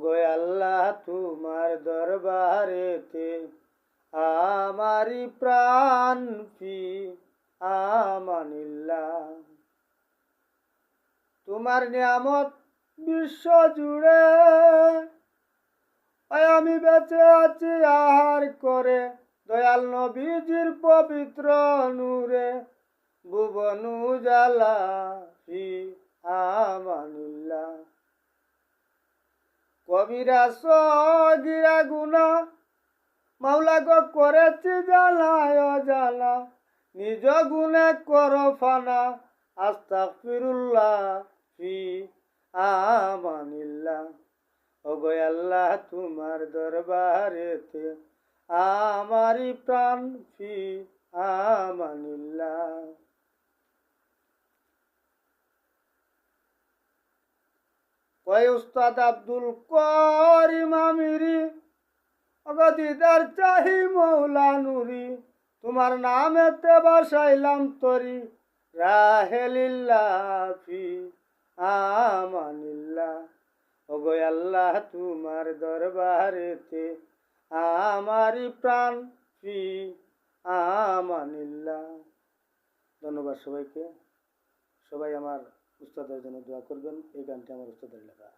ওগো আল্লাহ তোমার দরবারেতে আমারি প্রাণ ফি আমানিল্লাহ। তোমার নিয়ামত বিশ্ব জুড়ে, আমি বেঁচে আছি আহার করে দয়াল নবীজির পবিত্র নূরে, ভুবন উজালা ফি আমানিল্লাহ। কবিরা সগীরা গুনাহ মাওলা গো করেছি জানায় জানা, নিজ গুণে করো ফানা আস্তাগফিরুল্লাহ ফি আমানিল্লাহ। ওগো আল্লাহ তোমার দরবারেতে আমারি প্রাণ ফি আমানিল্লাহ। কয় উস্তাদ আব্দুল করিম আমিরি, ওগো দিদার চাহি মৌলা নুরি, তোমার নামেতে বসাইলাম তরি রাহেলিল্লাহ ফি আমানিল্লাহ। ওগো আল্লাহ তোমার দরবারেতে আমারি প্রাণ ফি আমানিল্লাহ। ধন্যবাদ সবাইকে। সবাই আমার উস্তাদের জন্য দোয়া করবেন। এই গানটি আমার উস্তাদের লেখা।